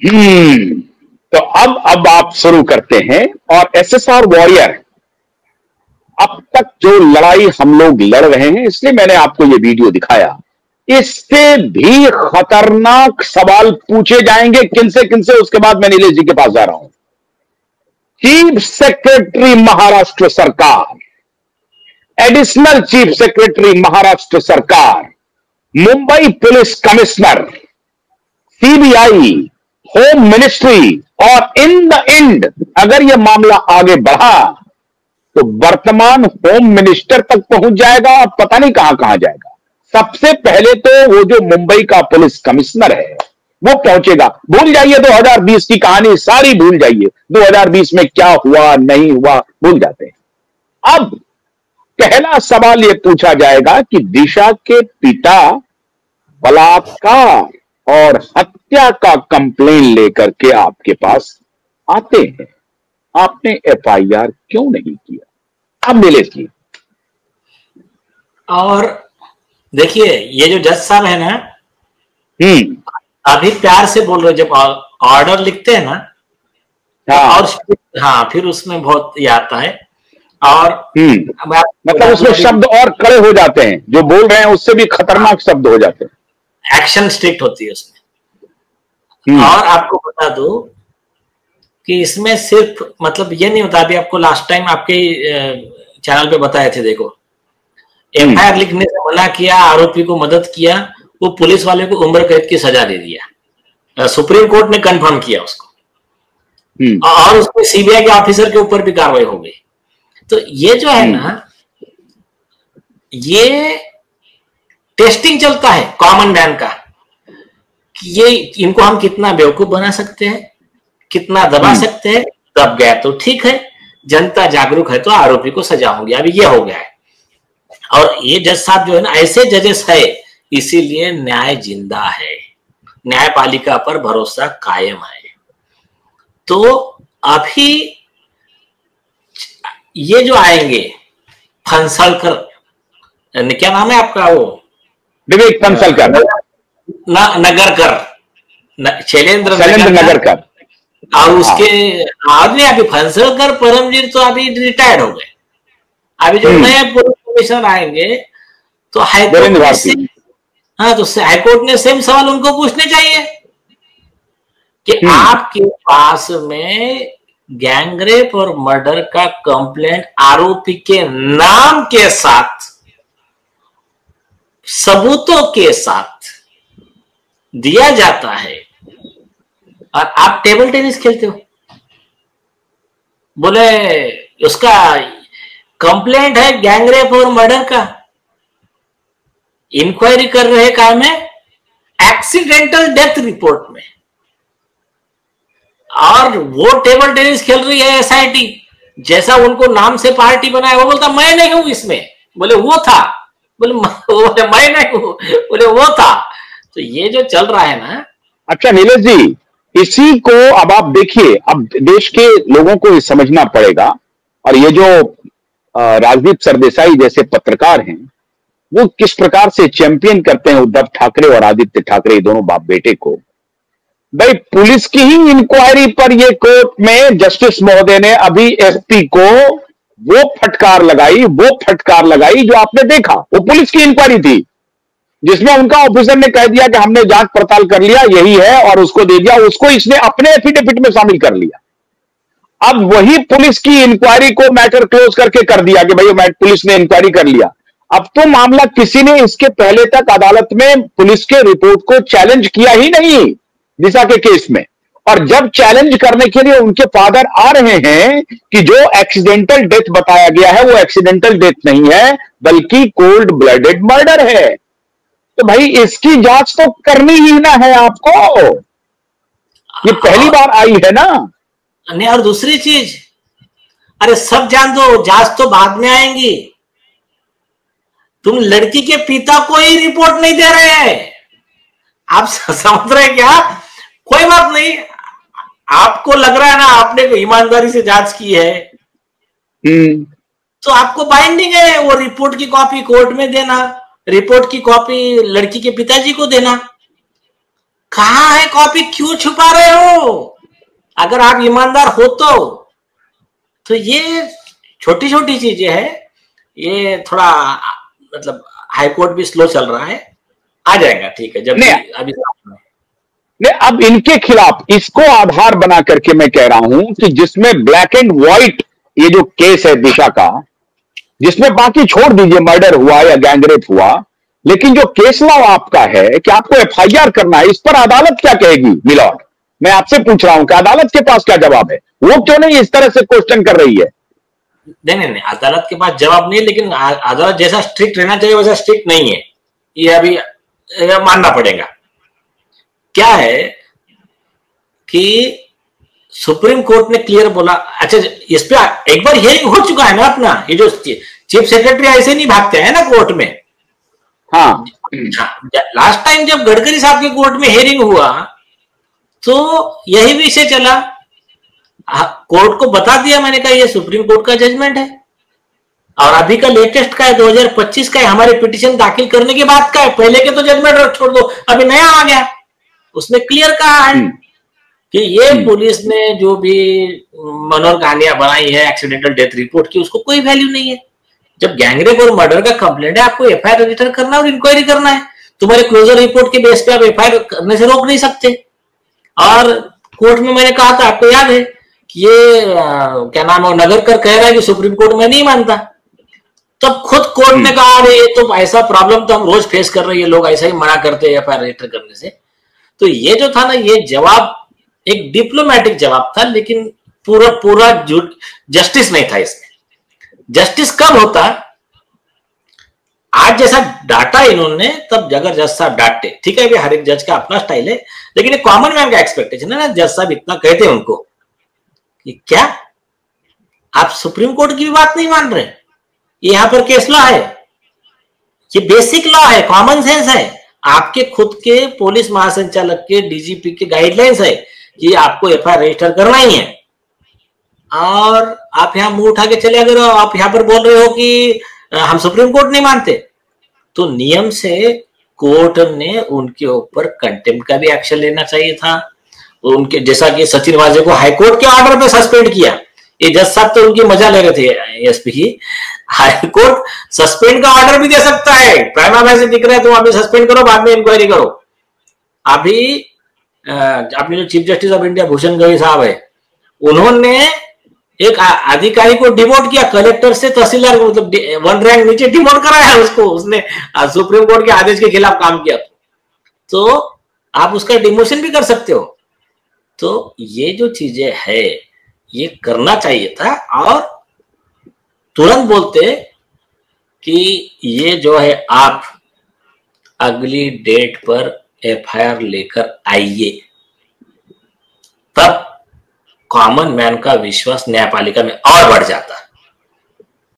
तो अब आप शुरू करते हैं। और एसएसआर वॉरियर, अब तक जो लड़ाई हम लोग लड़ रहे हैं, इसलिए मैंने आपको ये वीडियो दिखाया, इससे भी खतरनाक सवाल पूछे जाएंगे किनसे उसके बाद मैं नीलेश जी के पास जा रहा हूं। चीफ सेक्रेटरी महाराष्ट्र सरकार, एडिशनल चीफ सेक्रेटरी महाराष्ट्र सरकार, Mumbai police commissioner, CBI, home ministry, और इन द एंड अगर यह मामला आगे बढ़ा तो वर्तमान होम मिनिस्टर तक पहुंच जाएगा और पता नहीं कहां कहां जाएगा। सबसे पहले तो वो जो मुंबई का पुलिस कमिश्नर है वो पहुंचेगा। भूल जाइए 2020 की कहानी, सारी भूल जाइए। 2020 में क्या हुआ नहीं हुआ भूल जाते हैं। अब पहला सवाल यह पूछा जाएगा कि दिशा के पिता बलात्कार और हत्या का कंप्लेन लेकर के आपके पास आते हैं, आपने एफआईआर क्यों नहीं किया? अब नीलेश जी। और देखिए, ये जो जज साहब है ना, अभी प्यार से बोल रहे, जब ऑर्डर लिखते हैं ना, हाँ, और हाँ, फिर उसमें बहुत ये आता है। और मतलब उसमें शब्द और कड़े हो जाते हैं, जो बोल रहे हैं उससे भी खतरनाक शब्द हो जाते हैं, एक्शन स्ट्रिक्ट होती है उसमें। और आपको बता दो कि इसमें सिर्फ मतलब ये नहीं होता, अभी आपको लास्ट टाइम आपके चैनल पे बताए थे, देखो एफआईआर लिखने से मना किया, आरोपी को मदद किया, वो पुलिस वाले को उम्र कैद की सजा दे दिया, सुप्रीम कोर्ट ने कंफर्म किया उसको, और उसमें सीबीआई के ऑफिसर के ऊपर भी कार्रवाई हो गई। तो ये जो है ना, ये टेस्टिंग चलता है कॉमन मैन का, कि ये इनको हम कितना बेवकूफ बना सकते हैं, कितना दबा सकते हैं। दब गया तो ठीक है, जनता जागरूक है तो आरोपी को सजा होगी। अभी ये हो गया है। और ये जज साहब जो है ना, ऐसे जजेस है, इसीलिए न्याय जिंदा है, न्यायपालिका पर भरोसा कायम है। तो अभी ये जो आएंगे फंसलकर, क्या नाम है आपका, वो विवेक फंसलकर, नगरकर, शैलेंद्र नगरकर, और उसके आदमी अभी फंसलकर, परमजीत तो अभी रिटायर्ड हो गए। अभी जो नए पुलिस कमिश्नर आएंगे तो हाईकोर्ट से, हाँ, तो हाईकोर्ट ने सेम सवाल उनको पूछने चाहिए कि आपके पास में गैंगरेप और मर्डर का कंप्लेंट आरोपी के नाम के साथ, सबूतों के साथ दिया जाता है, और आप टेबल टेनिस खेलते हो। बोले उसका कंप्लेंट है गैंगरेप और मर्डर का, इंक्वायरी कर रहे काम है एक्सीडेंटल डेथ रिपोर्ट में, और वो टेबल टेनिस खेल रही है एसआईटी। जैसा उनको नाम से पार्टी बनाया, वो बोलता मैं नहीं हूं इसमें, बोले वो था, बोले मैं नहीं हूं, बोले वो था। तो ये जो चल रहा है ना। अच्छा नीलेश जी, इसी को अब आप देखिए, अब देश के लोगों को ये समझना पड़ेगा। और ये जो राजदीप सरदेसाई जैसे पत्रकार हैं, वो किस प्रकार से चैंपियन करते हैं उद्धव ठाकरे और आदित्य ठाकरे, दोनों बाप बेटे को। भाई पुलिस की ही इंक्वायरी पर ये कोर्ट में जस्टिस महोदय ने अभी एसपी को वो फटकार लगाई जो आपने देखा। वो पुलिस की इंक्वायरी थी जिसमें उनका ऑफिसर ने कह दिया कि हमने जांच पड़ताल कर लिया, यही है, और उसको दे दिया। उसको इसने अपने एफिडेविट में शामिल कर लिया। अब वही पुलिस की इंक्वायरी को मैटर क्लोज करके कर दिया कि भाई पुलिस ने इंक्वायरी कर लिया। अब तो मामला किसी ने इसके पहले तक अदालत में पुलिस के रिपोर्ट को चैलेंज किया ही नहीं दिशा के केस में। और जब चैलेंज करने के लिए उनके फादर आ रहे हैं कि जो एक्सीडेंटल डेथ बताया गया है वो एक्सीडेंटल डेथ नहीं है बल्कि कोल्ड ब्लडेड मर्डर है, तो भाई इसकी जांच तो करनी ही ना है आपको। ये पहली बार आई है ना। नहीं, और दूसरी चीज, अरे सब जान दो, जांच तो बाद में आएंगी। तुम लड़की के पिता को ही रिपोर्ट नहीं दे रहे हैं, आप समझ रहे क्या? कोई बात नहीं, आपको लग रहा है ना आपने ईमानदारी से जांच की है, तो आपको बाइंडिंग है वो रिपोर्ट की कॉपी कोर्ट में देना, रिपोर्ट की कॉपी लड़की के पिताजी को देना। कहाँ है कॉपी, क्यों छुपा रहे हो? अगर आप ईमानदार हो तो ये छोटी छोटी चीजें है, ये थोड़ा मतलब हाईकोर्ट भी स्लो चल रहा है, आ जाएगा ठीक है जब अभी नहीं। अब इनके खिलाफ इसको आधार बना करके मैं कह रहा हूं कि जिसमें ब्लैक एंड व्हाइट ये जो केस है दिशा का, जिसमें बाकी छोड़ दीजिए मर्डर हुआ या गैंगरेप हुआ, लेकिन जो केस लॉ आपका है कि आपको एफआईआर करना है, इस पर अदालत क्या कहेगी मिलॉर्ड? मैं आपसे पूछ रहा हूं कि अदालत के पास क्या जवाब है? वो क्यों नहीं इस तरह से क्वेश्चन कर रही है? नहीं, अदालत के पास जवाब नहीं, लेकिन अदालत जैसा स्ट्रिक्ट रहना चाहिए वैसा स्ट्रिक्ट नहीं है, ये अभी मानना पड़ेगा। क्या है कि सुप्रीम कोर्ट ने क्लियर बोला, अच्छा इस पे एक बार हियरिंग हो चुका है ना अपना, ये जो चीफ सेक्रेटरी ऐसे नहीं भागते हैं ना कोर्ट में। हाँ, लास्ट टाइम जब गडकरी साहब के कोर्ट में हियरिंग हुआ तो यही विषय चला, कोर्ट को बता दिया मैंने कहा ये सुप्रीम कोर्ट का जजमेंट है, और अभी का लेटेस्ट का है 2025 का है, हमारे पिटीशन दाखिल करने के बाद का है, पहले के तो जजमेंट छोड़ दो, अभी नया आ गया, उसमें क्लियर कहा है कि ये पुलिस ने जो भी मनोहर कहानियां बनाई है एक्सीडेंटल डेथ रिपोर्ट की, उसको कोई वैल्यू नहीं है। जब गैंगरेप और मर्डर का कंप्लेंट है, आपको एफआईआर रजिस्टर करना और इंक्वायरी करना है, तुम्हारे क्लोजर रिपोर्ट के बेस पे आप एफआईआर करने से रोक नहीं सकते। और कोर्ट में मैंने कहा था, आपको याद है कि ये क्या नाम है, नगरकर कह रहा है कि सुप्रीम कोर्ट में नहीं मानता, तब खुद कोर्ट ने कहा अरे ये तो ऐसा प्रॉब्लम तो हम रोज फेस कर रहे हैं, लोग ऐसा ही मना करते हैं एफआईआर रजिस्टर करने से। तो ये जो था ना, ये जवाब एक डिप्लोमेटिक जवाब था, लेकिन पूरा जस्टिस नहीं था इसमें। जस्टिस कब होता, आज जैसा डाटा इन्होंने, तब अगर जज साहब डांटते, ठीक है, हर एक जज का अपना स्टाइल है, लेकिन एक कॉमन मैन का एक्सपेक्टेशन है ना, जज साहब इतना कहते हैं उनको कि क्या आप सुप्रीम कोर्ट की भी बात नहीं मान रहे, ये यहां पर केस लॉ है, ये बेसिक लॉ है, कॉमन सेंस है, आपके खुद के पुलिस महासंचालक के, डीजीपी के गाइडलाइंस है कि आपको एफआईआर रजिस्टर करना ही है, और आप यहां मुंह उठा के चले अगर आप यहां पर बोल रहे हो कि हम सुप्रीम कोर्ट नहीं मानते, तो नियम से कोर्ट ने उनके ऊपर कंटेम्प्ट का भी एक्शन लेना चाहिए था। उनके जैसा कि सचिन वाजे को हाईकोर्ट के ऑर्डर पे सस्पेंड किया, ये जज साहब तो उनकी मजा ले रहे थे एसपी की, हाईकोर्ट सस्पेंड का ऑर्डर भी दे सकता है, प्राइमा फेसी दिख रहा है, तुम अभी सस्पेंड करो, बाद में इंक्वायरी करो। अभी अपने जो chief justice of India Bhushan Gavai साहब है, उन्होंने एक अधिकारी को डिमोट किया, कलेक्टर से तहसीलदार को, मतलब 1 रैंक नीचे डिमोट कराया उसको, उसने सुप्रीम कोर्ट के आदेश के खिलाफ काम किया, तो आप उसका डिमोशन भी कर सकते हो। तो ये जो चीजें है ये करना चाहिए था, और तुरंत बोलते कि ये जो है आप अगली डेट पर एफआईआर लेकर आइए, तब कॉमन मैन का विश्वास न्यायपालिका में और बढ़ जाता।